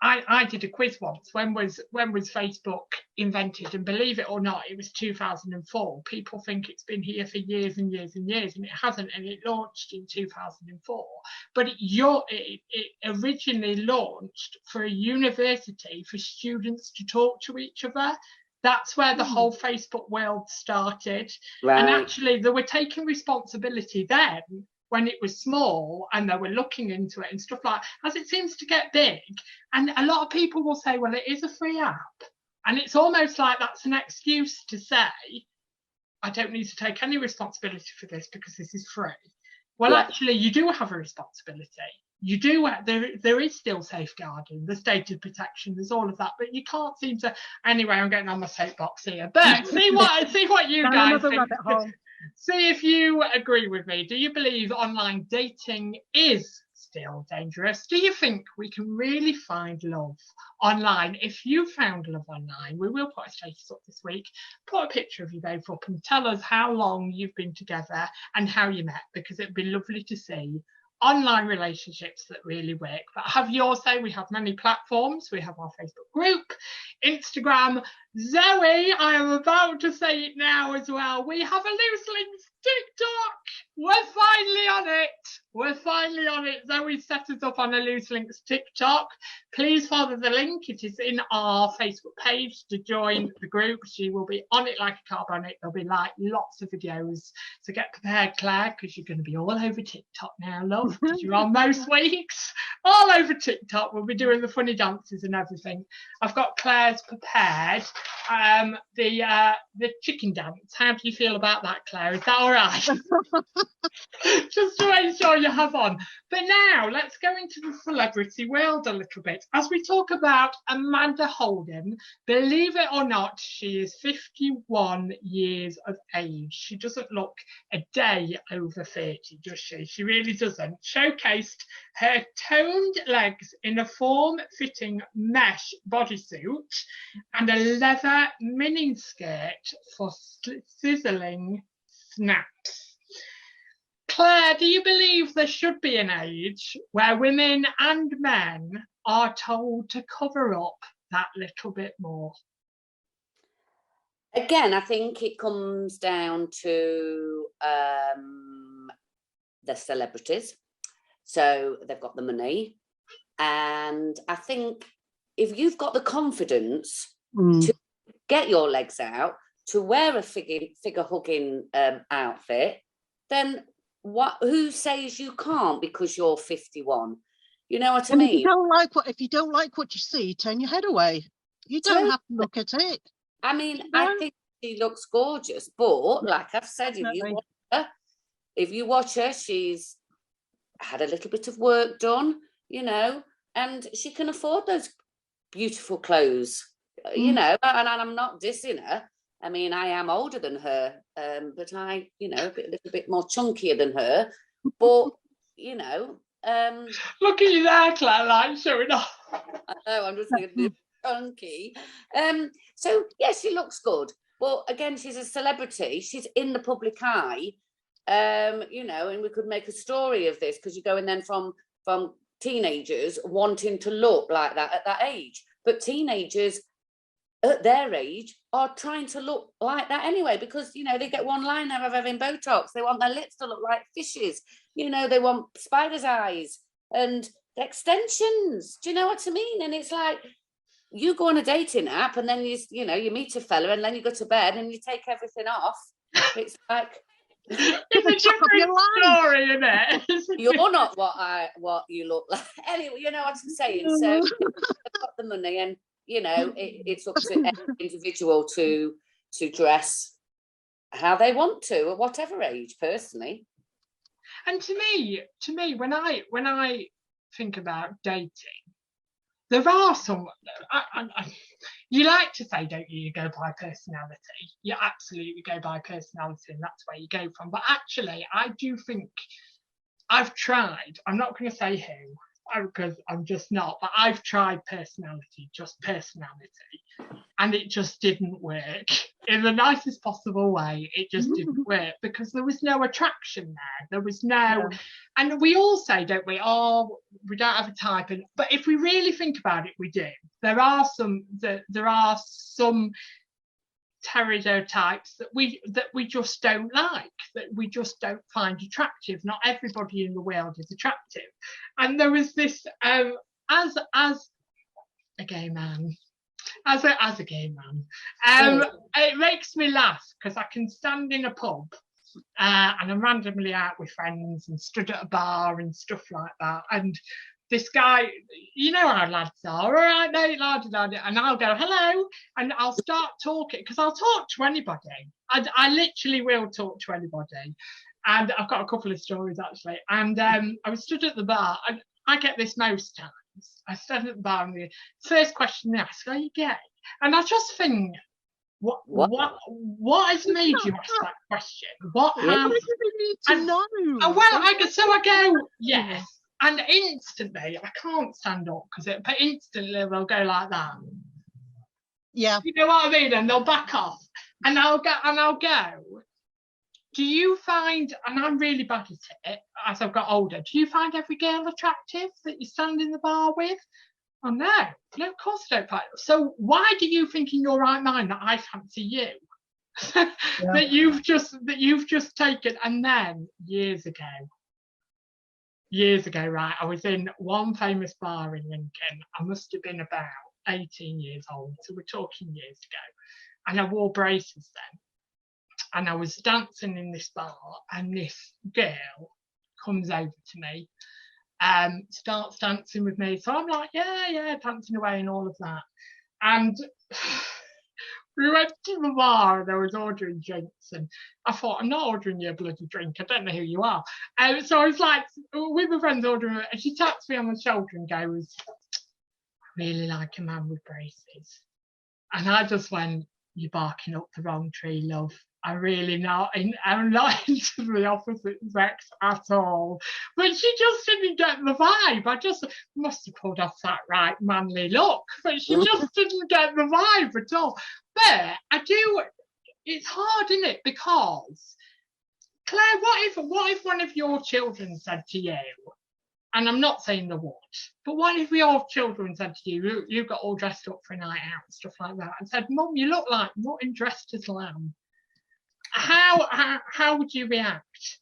I did a quiz once. When was Facebook invented? And believe it or not, it was 2004. People think it's been here for years and years and years, and it hasn't. And it launched in 2004. But it originally launched for a university for students to talk to each other. That's where the whole Facebook world started. Right. And actually, they were taking responsibility then, when it was small, and they were looking into it and stuff like that. As it seems to get big, and a lot of people will say, well, it is a free app, and it's almost like that's an excuse to say, I don't need to take any responsibility for this because this is free. Well, actually, you do have a responsibility. you do, there is still safeguarding, the state of protection, there's all of that, but you can't seem to, anyway, I'm getting on my soapbox here, but see what you guys think. See if you agree with me. Do you believe online dating is still dangerous? Do you think we can really find love online? If you found love online, we will put a status up this week, put a picture of you both up and tell us how long you've been together and how you met, because it'd be lovely to see online relationships that really work. But have yours say. We have many platforms. We have our Facebook group, Instagram. Zoe, I am about to say it now as well. We have a Loose Links TikTok. We're finally on it. We're finally on it. Zoe set us up on a Loose Links TikTok. Please follow the link. It is in our Facebook page to join the group. She will be on it like a carb on it. There'll be like lots of videos. So get prepared, Claire, because you're going to be all over TikTok now, love. Because you're on most weeks. All over TikTok. We'll be doing the funny dances and everything. I've got Claire's prepared. The chicken dance. How do you feel about that, Claire? Is that all right? Just to make sure you have on. But now let's go into the celebrity world a little bit. As we talk about Amanda Holden, believe it or not, she is 51 years of age. She doesn't look a day over 30, does she? She really doesn't. Showcased her toned legs in a form-fitting mesh bodysuit and a leather mini skirt for sizzling snaps. Claire, do you believe there should be an age where women and men are told to cover up that little bit more? Again, I think it comes down to the celebrities. So they've got the money. And I think if you've got the confidence to get your legs out, to wear a figure hugging outfit, then who says you can't because you're 51? You know what I mean? If you don't like what you see, turn your head away. You don't have to look at it. I mean, I think she looks gorgeous, but like I've said, if you watch her, she's had a little bit of work done, you know, and she can afford those beautiful clothes, you know, and I'm not dissing her. I mean, I am older than her, but a little bit more chunkier than her. But, you know... Look at you there, Claire, like showing off. I know, I'm just thinking chunky. So, yeah, she looks good. But, again, she's a celebrity. She's in the public eye, you know, and we could make a story of this because you're going then from teenagers wanting to look like that at that age. But teenagers... at their age are trying to look like that anyway, because, you know, they get one line now of having Botox. They want their lips to look like fishes. You know, they want spider's eyes and extensions. Do you know what I mean? And it's like, you go on a dating app and then you meet a fella and then you go to bed and you take everything off. It's like... it's a different story, isn't it? You're not what you look like. Anyway, you know what I'm saying? So they've got the money and, you know, it's up to every individual to dress how they want to at whatever age, personally. And to me, when I think about dating, there are some. You like to say, don't you? You go by personality. You absolutely go by personality, and that's where you go from. But actually, I do think I've tried. I'm not going to say who, because I'm just not, but I've tried personality, and it just didn't work in the nicest possible way. It just didn't work because there was no attraction there was no and we all say, don't we, we don't have a type, but if we really think about it, we do. There are some stereotypes that we just don't like, that we just don't find attractive. Not everybody in the world is attractive. And there was this as a gay man, it makes me laugh because I can stand in a pub and I'm randomly out with friends and stood at a bar and stuff like that, and this guy, you know how lads are, all right, mate, laddie, and I'll go, hello, and I'll start talking, because I'll talk to anybody. I literally will talk to anybody. And I've got a couple of stories, actually. And I was stood at the bar, and I get this most times. I stand at the bar and the first question they ask, are you gay? And I just think, what has made you ask that question? What Why has... do they need to know? I go, yes. And instantly, I can't stand up but instantly they'll go like that. Yeah. You know what I mean? And they'll back off. And I'll go, do you find, and I'm really bad at it as I've got older, do you find every girl attractive that you stand in the bar with? Oh no, of course I don't find it. So why do you think in your right mind that I fancy you? that you've just taken? And then years ago, right, I was in one famous bar in Lincoln. I must have been about 18 years old, so we're talking years ago, and I wore braces then. And I was dancing in this bar, and this girl comes over to me, starts dancing with me. So I'm like, yeah, dancing away and all of that. And we went to the bar and I was ordering drinks, and I thought, I'm not ordering you a bloody drink. I don't know who you are. So I was like, with my friends ordering it, and she taps me on the shoulder and goes, I really like a man with braces. And I just went, you're barking up the wrong tree, love. I'm not into the opposite sex at all. But she just didn't get the vibe. I just must have pulled off that right manly look, but she just didn't get the vibe at all. But it's hard, isn't it? Because, Claire, what if one of your children said to you, and I'm not saying the what, but what if your children said to you, you got all dressed up for a night out and stuff like that, and said, Mum, you look like mutton dressed as lamb. How would you react?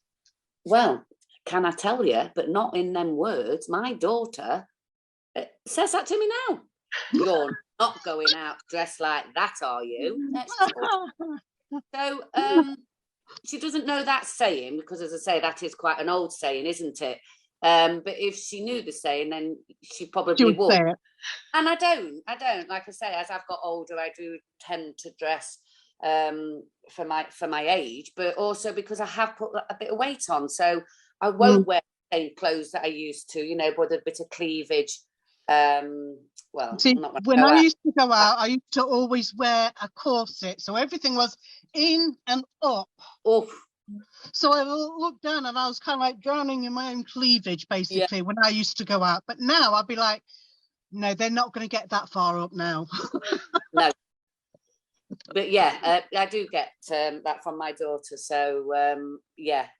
Well, can I tell you, but not in them words, my daughter says that to me now. You're not going out dressed like that, are you? So she doesn't know that saying, because as I say, that is quite an old saying, isn't it? But if she knew the saying, then she probably would. Say it. And I don't. Like I say, as I've got older, I do tend to dress for my age, but also because I have put a bit of weight on, so I won't wear the same clothes that I used to, with a bit of cleavage. See, when I used to go out, I used to always wear a corset, so everything was in and up. So I looked down and I was kind of like drowning in my own cleavage, basically, when I used to go out. But now I'd be like, no, they're not going to get that far up now. No. But I do get that from my daughter. So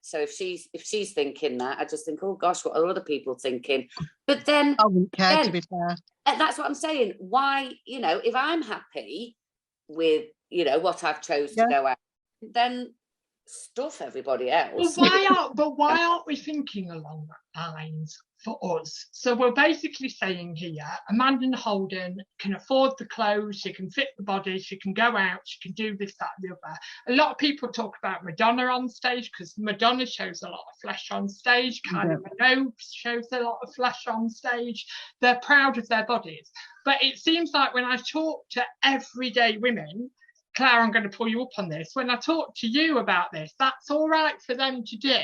so if she's thinking that, I just think, oh gosh, what are other people thinking? But then I wouldn't care, to be fair. That's what I'm saying. Why, if I'm happy with what I've chosen to go out, then stuff everybody else. But why aren't we thinking along that lines for us? So we're basically saying here, Amanda Holden can afford the clothes, she can fit the body, she can go out, she can do this, that, and the other. A lot of people talk about Madonna on stage because Madonna shows a lot of flesh on stage. Kylie Minogue shows a lot of flesh on stage. They're proud of their bodies. But it seems like when I talk to everyday women, Claire, I'm going to pull you up on this. When I talk to you about this, that's all right for them to do.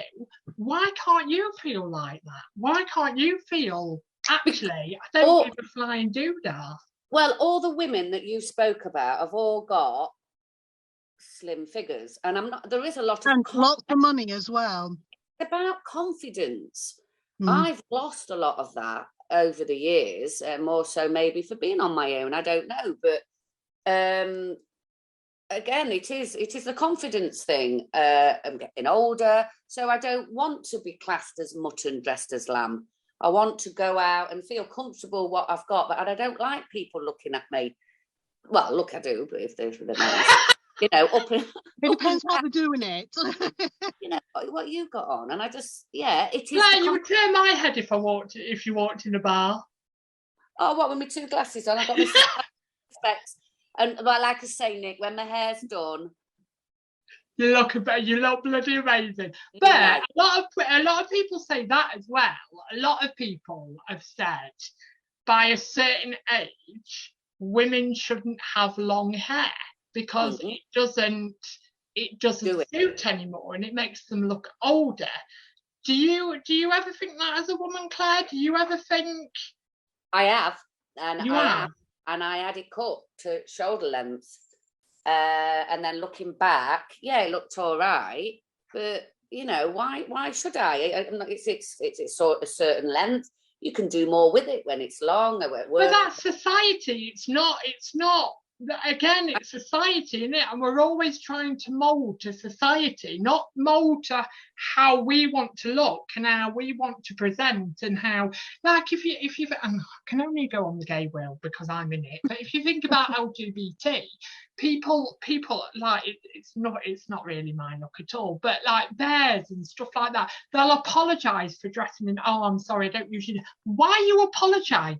Why can't you feel like that? Why can't you feel, actually, I don't give a flying doodah? Well, all the women that you spoke about have all got slim figures. And there is a lot of... And lots of money as well. It's about confidence. I've lost a lot of that over the years, more so maybe for being on my own. I don't know. But... again, it is the confidence thing. I'm getting older, so I don't want to be classed as mutton dressed as lamb. I want to go out and feel comfortable what I've got, but I don't like people looking at me. Well, look, I do, but if they're nice, it depends what they're doing it. What you got on, and I just, it is. Claire, you would turn my head if you walked in a bar. Oh, what, with my 2 glasses on? I got my specs. And like I say, Nick, when my hair's done, you look bloody amazing. But a lot of people say that as well. A lot of people have said by a certain age, women shouldn't have long hair because it doesn't suit anymore and it makes them look older. Do you ever think that as a woman, Claire? Do you ever think? I have, and You I have? have, and I had it cut to shoulder length. And then looking back, yeah, it looked all right, but you know, why should I? It's sort of a certain length. You can do more with it when it's long. But that's society. It's not. Again, it's society, isn't it? And we're always trying to mould to society, not mould to how we want to look and how we want to present, and how, like, if you, and I can only go on the gay world because I'm in it. But if you think about LGBT people, like it's not really my look at all. But like bears and stuff like that, they'll apologise for dressing in. Oh, I'm sorry, I don't usually. Why are you apologising?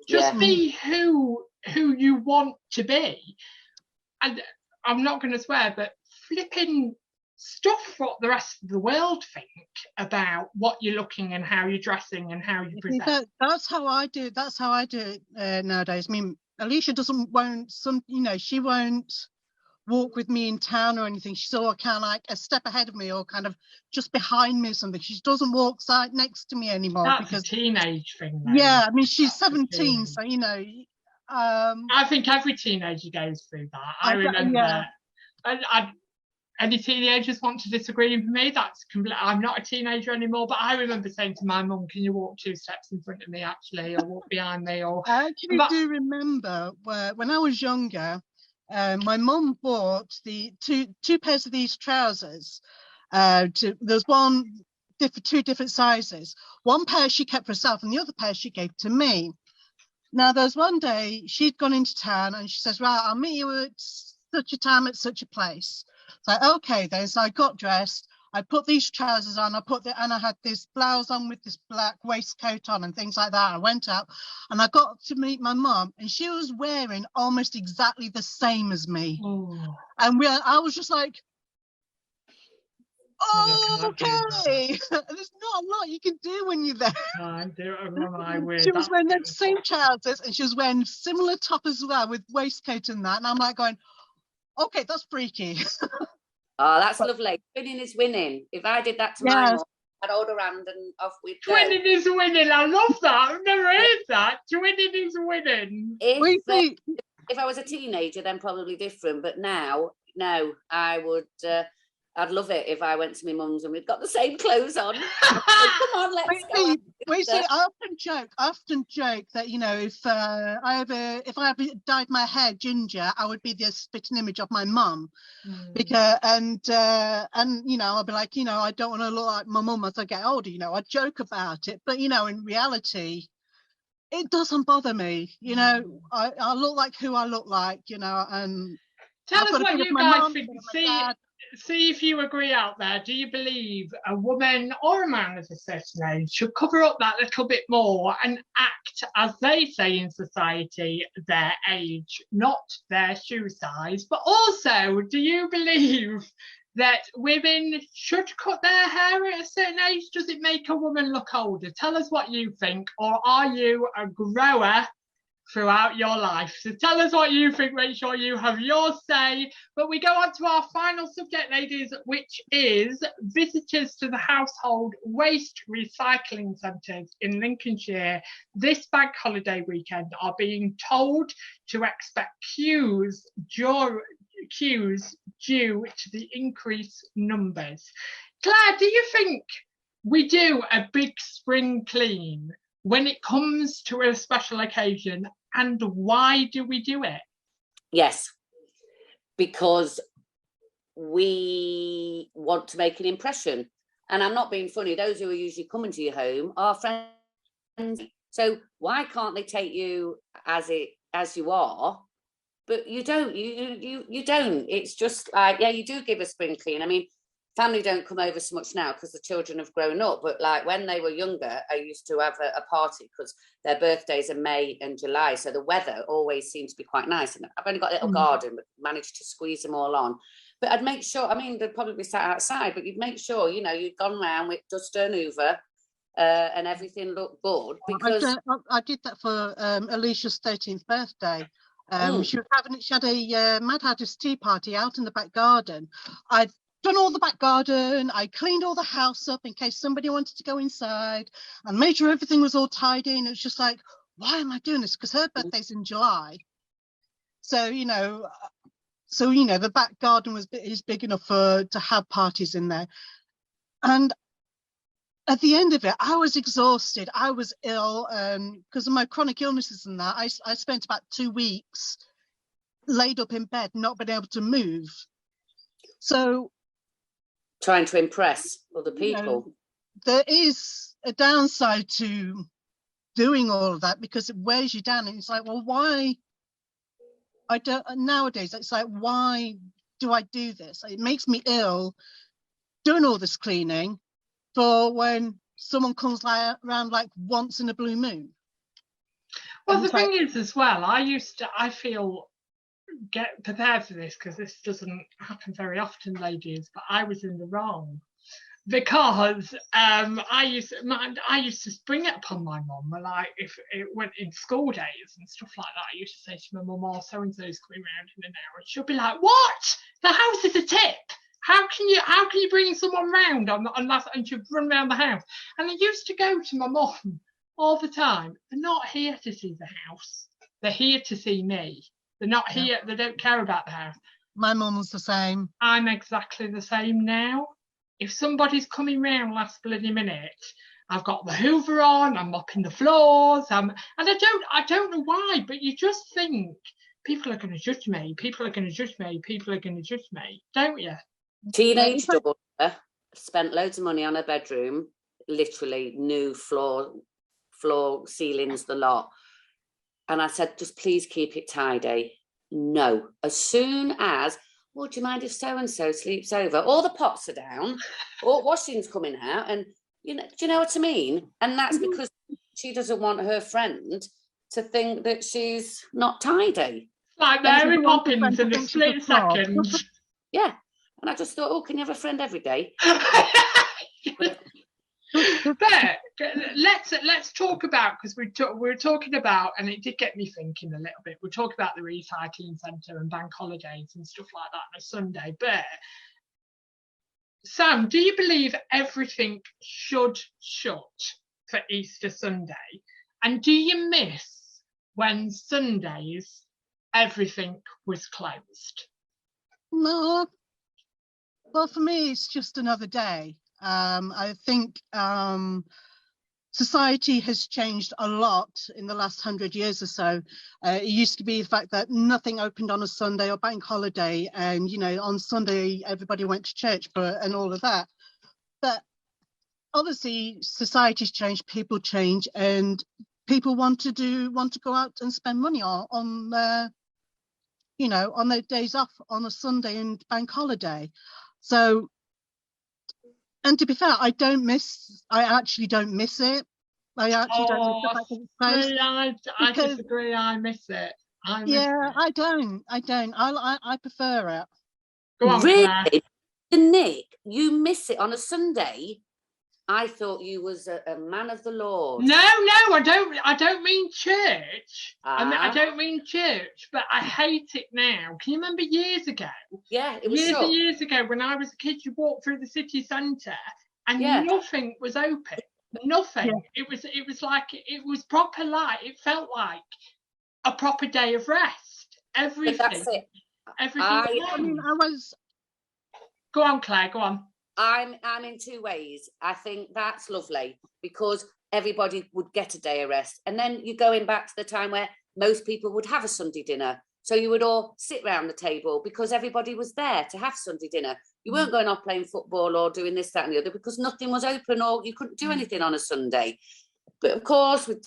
Just be who you want to be. And I'm not going to swear, but flipping stuff what the rest of the world think about what you're looking and how you're dressing and how you present. That's how I do. That's how I do it nowadays. I mean, Alicia she won't walk with me in town or anything. She's all kind of like a step ahead of me or kind of just behind me or something. She doesn't walk side next to me anymore. That's a teenage thing, though. Yeah, I mean, she's 17, so you know. I think every teenager goes through that. I remember. Any teenagers want to disagree with me? That's complete. I'm not a teenager anymore, but I remember saying to my mum, "Can you walk 2 steps in front of me, actually, or walk behind me?" Or I actually do remember when I was younger. My mum bought the two pairs of these trousers. There's two different sizes. One pair she kept for herself, and the other pair she gave to me. Now, there's one day she'd gone into town, and she says, "Right, I'll meet you at such a time at such a place." So okay, then. So I got dressed. I put these trousers on. And I had this blouse on with this black waistcoat on and things like that. I went out and I got to meet my mum, and she was wearing almost exactly the same as me. Oh. And I was just like, oh, okay. There's not a lot you can do when you're there. She was wearing the same trousers, and she was wearing similar top as well with waistcoat and that. And I'm like going, okay, that's freaky. Oh, that's lovely. Winning is winning. If I did that to my mum, I'd hold her hand and off we'd go. Twinning is winning. I love that. I've never heard that. Twinning is winning. If I was a teenager, then probably different. But now, no, I would. I'd love it if I went to my mum's and we'd got the same clothes on. Come on, let's go. I often joke that, you know, if I ever dyed my hair ginger, I would be the spitting image of my mum. Because and you know, I'll be like, you know, I don't want to look like my mum as I get older. You know, I joke about it, but you know, in reality, it doesn't bother me. You know, I look like who I look like. You know, and tell us what you guys think. See if you agree out there. Do you believe a woman or a man of a certain age should cover up that little bit more and act, as they say in society, their age, not their shoe size? But also, do you believe that women should cut their hair at a certain age? Does it make a woman look older? Tell us what you think. Or are you a grower throughout your life? So tell us what you think. Make sure you have your say. But we go on to our final subject, ladies, which is visitors to the household waste recycling centres in Lincolnshire this bank holiday weekend are being told to expect queues due to the increased numbers. Claire, do you think we do a big spring clean when it comes to a special occasion, and why do we do it? Yes, because we want to make an impression. And I'm not being funny, those who are usually coming to your home are friends. So why can't they take you as you are? But you don't, you don't. It's just like, yeah, you do give a spring clean. I mean, family don't come over so much now because the children have grown up, but like when they were younger, I used to have a party because their birthdays are May and July, so the weather always seemed to be quite nice. And I've only got a little garden, but managed to squeeze them all on. But I'd make sure, I mean, they'd probably be sat outside, but you'd make sure, you know, you'd gone round with duster and hoover and everything looked good. Because I did that for Alicia's 13th birthday. She had a Mad Hatter's tea party out in the back garden. done all the back garden. I cleaned all the house up in case somebody wanted to go inside, and made sure everything was all tidy. And it was just like, why am I doing this? Because her birthday's in July. So, the back garden is big enough to have parties in there. And at the end of it, I was exhausted. I was ill because of my chronic illnesses and that. I spent about 2 weeks laid up in bed, not being able to move. So, trying to impress other people. There is a downside to doing all of that because it wears you down. And it's like, well, why? Nowadays, it's like, why do I do this? It makes me ill doing all this cleaning for when someone comes around like once in a blue moon. Well, the thing is as well, I feel, get prepared for this because this doesn't happen very often, ladies, but I was in the wrong. Because I used to spring it upon my mum, like if it went in school days and stuff like that. I used to say to my mum, "Oh, so and so's coming round in an hour," and she'll be like, "What? The house is a tip. How can you bring someone round on that?" And she'd run around the house. And I used to go to my mum all the time. They're not here to see the house. They're here to see me. They're not here. They don't care about the house. My mum was the same. I'm exactly the same now. If somebody's coming round last bloody minute, I've got the Hoover on, I'm mopping the floors, and I don't know why, but you just think people are going to judge me, don't you? Teenage daughter spent loads of money on her bedroom, literally new floor, ceilings, the lot. And I said, just please keep it tidy. No. As soon as, well, do you mind if so-and-so sleeps over? All the pots are down, all washing's coming out, and do you know what I mean? And that's because she doesn't want her friend to think that she's not tidy. Like Mary Poppins in a split second. Yeah. And I just thought, oh, can you have a friend every day? But let's talk about, because we're talking about, and it did get me thinking a little bit. We're talking about the recycling centre and bank holidays and stuff like that on a Sunday. But Sam, do you believe everything should shut for Easter Sunday? And do you miss when Sundays everything was closed? No. Well, for me, it's just another day. I think society has changed a lot in the last 100 years or so. It used to be the fact that nothing opened on a Sunday or bank holiday, and on Sunday everybody went to church and all of that. But obviously society's changed, people change, and people want to go out and spend money on their days off on a Sunday and bank holiday. So, and to be fair, I actually don't miss it. I actually don't miss the fact that it's I disagree. I miss it. I don't. I prefer it. Go on, really? Claire. Nick, you miss it on a Sunday? I thought you was a man of the Lord. No, I don't mean church. I don't mean church, but I hate it now. Can you remember years ago? Yeah, it was years ago when I was a kid. You walked through the city centre and nothing was open. Nothing. Yeah. It was like it was proper light. It felt like a proper day of rest. Everything. But that's it. Everything. I was. Go on, Claire. Go on. I'm in two ways. I think that's lovely because everybody would get a day of rest. And then you're going back to the time where most people would have a Sunday dinner. So you would all sit round the table because everybody was there to have Sunday dinner. You weren't going off playing football or doing this, that and the other because nothing was open or you couldn't do anything on a Sunday. But of course, with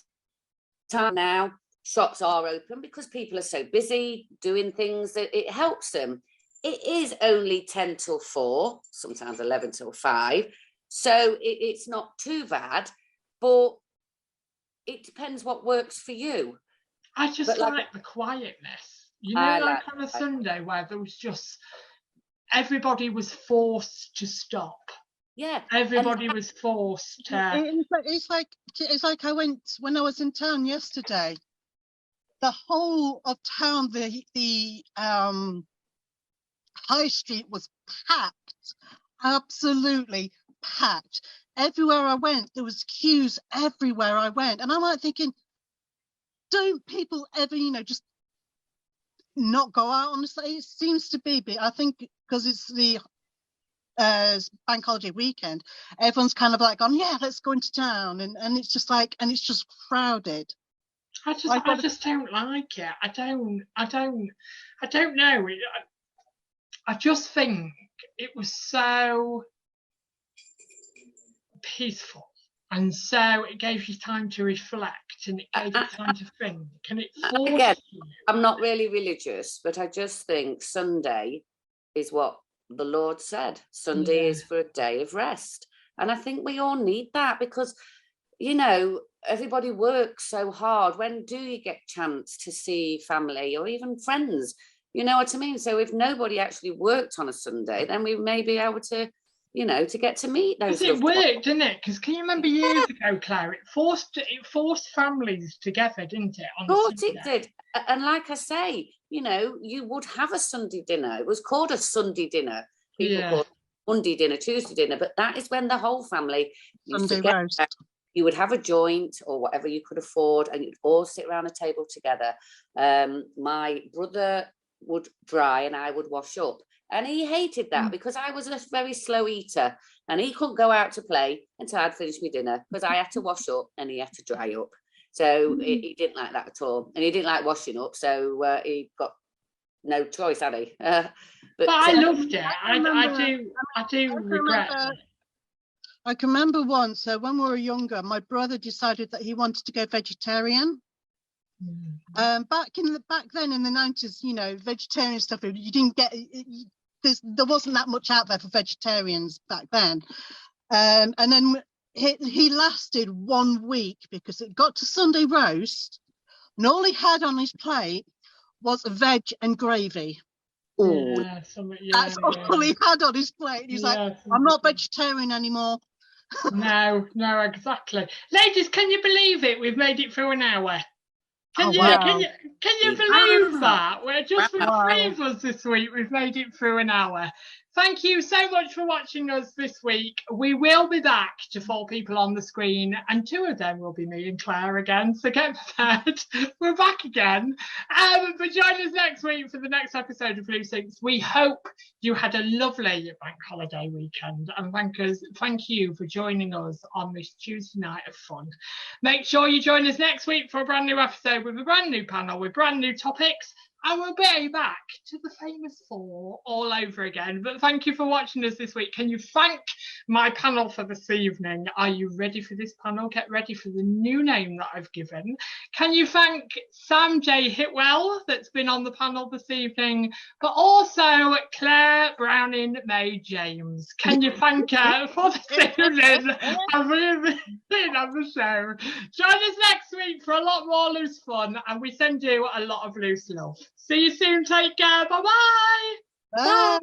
time now, shops are open because people are so busy doing things that it helps them. It is only 10 till 4, sometimes 11 till 5. So it's not too bad, but it depends what works for you. I just like the quietness. Like on a Sunday where there was just, everybody was forced to stop. Yeah. Everybody was forced to. It's like I went, when I was in town yesterday, the whole of town, the High Street was packed, absolutely packed. Everywhere I went, there was queues everywhere I went. And I'm like thinking, don't people ever, just not go out on the Saturday? It seems to be, but I think because it's the bank holiday weekend, everyone's kind of like gone, yeah, let's go into town. And it's just like, and it's just crowded. I just don't like it. I don't know. I just think it was so peaceful, and so it gave you time to reflect, and it gave you time to think, and it forced again, you. I'm not really religious, but I just think Sunday is what the Lord said. Sunday is for a day of rest. And I think we all need that because, everybody works so hard. When do you get a chance to see family or even friends? You know what I mean? So if nobody actually worked on a Sunday, then we may be able to, to get to meet those. Because it worked, didn't it? Because can you remember years ago, Claire? It forced families together, didn't it? Of course it did. And like I say, you would have a Sunday dinner. It was called a Sunday dinner. People called it Monday dinner, Tuesday dinner, but that is when the whole family used to get together. You would have a joint or whatever you could afford, and you'd all sit around a table together. My brother would dry and I would wash up. And he hated that because I was a very slow eater and he couldn't go out to play until I'd finished my dinner because I had to wash up and he had to dry up. So he didn't like that at all. And he didn't like washing up. So he got no choice, had he? But I loved it. I do regret it. I can remember once when we were younger, my brother decided that he wanted to go vegetarian. Back then in the 90s, vegetarian stuff, you didn't get, there wasn't that much out there for vegetarians back then. And then he lasted 1 week because it got to Sunday roast and all he had on his plate was veg and gravy. That's all he had on his plate. He's like, I'm not vegetarian anymore. No, exactly. Ladies, can you believe it? We've made it through an hour. Can you believe that? We're just with 3 of us this week. We've made it through an hour. Thank you so much for watching us this week. We will be back to 4 people on the screen, and 2 of them will be me and Claire again. So get prepared. We're back again. But join us next week for the next episode of Blue Sinks. We hope you had a lovely bank holiday weekend, and thank you for joining us on this Tuesday night of fun. Make sure you join us next week for a brand new episode with a brand new panel with brand new topics. And we'll be back to the famous 4 all over again. But thank you for watching us this week. Can you thank my panel for this evening? Are you ready for this panel? Get ready for the new name that I've given. Can you thank Sam J. Hitwell that's been on the panel this evening, but also Claire Browning May James? Can you thank her for this evening and being on the show? Join us next week for a lot more loose fun, and we send you a lot of loose love. See you soon. Take care. Bye-bye. Bye.